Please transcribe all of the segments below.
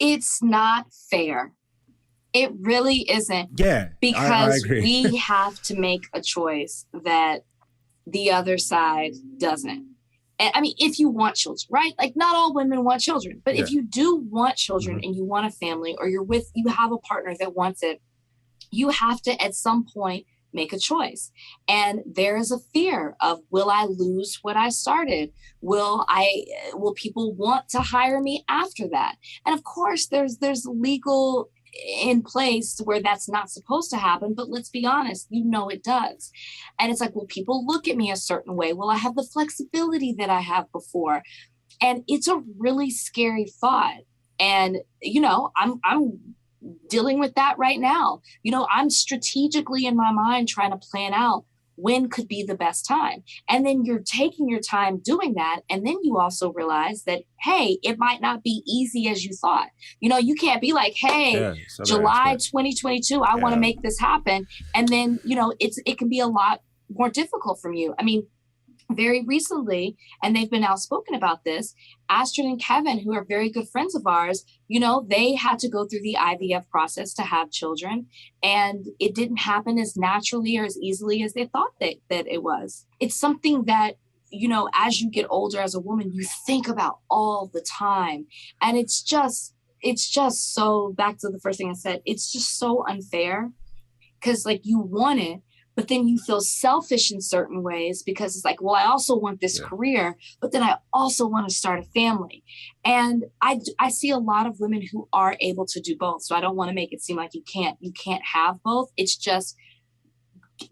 It's not fair. It really isn't. Yeah, because I agree. We have to make a choice that the other side doesn't. And I mean, if you want children, right? Like not all women want children, but if you do want children and you want a family, or you have a partner that wants it, you have to at some point make a choice. And there is a fear of, will I lose what I started? Will people want to hire me after that? And of course there's legal in place where that's not supposed to happen, but let's be honest, it does. And it's like, will people look at me a certain way? Will I have the flexibility that I have before? And it's a really scary thought. And, I'm dealing with that right now. I'm strategically in my mind trying to plan out when could be the best time. And then you're taking your time doing that. And then you also realize that, hey, it might not be easy as you thought. You can't be like, hey, July 2022, I want to make this happen. And then, it can be a lot more difficult from you. I mean, very recently, and they've been outspoken about this, Astrid and Kevin, who are very good friends of ours, they had to go through the IVF process to have children, and it didn't happen as naturally or as easily as they thought that it was. It's something that, as you get older as a woman, you think about all the time. And it's just so, back to the first thing I said, it's just so unfair, because like you want it, but then you feel selfish in certain ways because it's like, well, I also want this career, but then I also want to start a family. And I see a lot of women who are able to do both. So I don't want to make it seem like you can't have both. It's just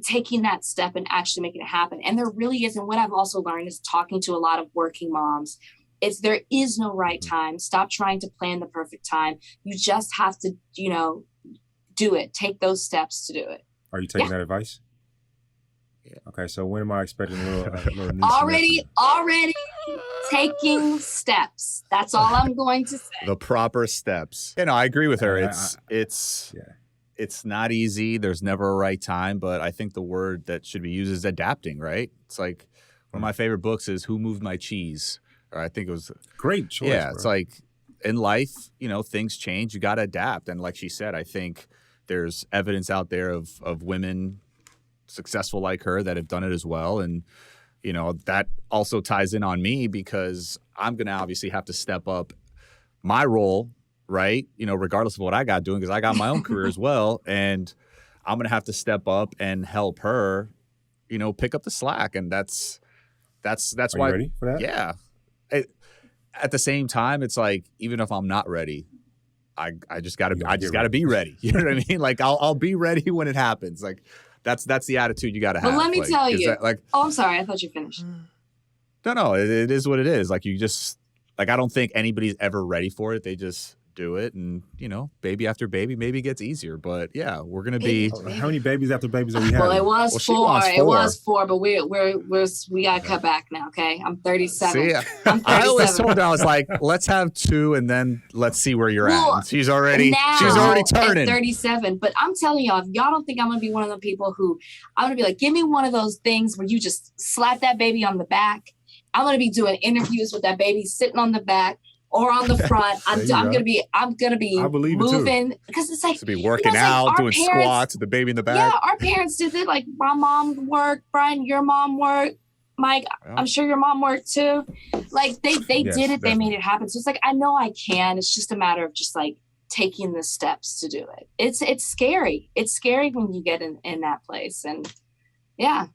taking that step and actually making it happen. And there really isn't. What I've also learned is talking to a lot of working moms, there is no right time. Stop trying to plan the perfect time. You just have to, do it. Take those steps to do it. Are you taking that advice? Yeah. Okay, so when am I expecting a little news? Already taking steps. That's all I'm going to say. The proper steps. I agree with her. It's not easy. There's never a right time, but I think the word that should be used is adapting, right? It's like one of my favorite books is Who Moved My Cheese? Or I think it was great choice. Yeah, bro. It's like in life, things change. You got to adapt. And like she said, I think there's evidence out there of women successful like her that have done it as well. And, that also ties in on me because I'm going to obviously have to step up my role, right? Regardless of what I got doing, because I got my own career as well. And I'm going to have to step up and help her, pick up the slack. And that's why. You ready for that? Yeah. At the same time, it's like, even if I'm not ready, I just gotta be ready. You know what I mean? Like I'll be ready when it happens. Like that's the attitude you gotta have. But let me tell you. I'm sorry, I thought you finished. No, it is what it is. Like you just I don't think anybody's ever ready for it. They just do it, and baby after baby, maybe it gets easier. But yeah, we're gonna be. How many babies after babies are we having? Well, it was 4. It was 4, but we got cut back now. Okay, I'm 37. See, I'm 37. I always told her, I was like, let's have 2, and then let's see where you're at. And she's already turning. At 37. But I'm telling y'all, if y'all don't think I'm gonna be one of the people who I'm gonna be like, give me one of those things where you just slap that baby on the back. I'm gonna be doing interviews with that baby sitting on the back or on the front. I'm gonna be moving because it's like to be working out, doing squats with the baby in the back. Yeah, our parents did it. Like my mom worked, Brian, your mom worked, Mike, I'm sure your mom worked too. Like they did it, definitely. They made it happen. So it's like I know I can. It's just a matter of just like taking the steps to do it. It's scary. It's scary when you get in that place. And yeah.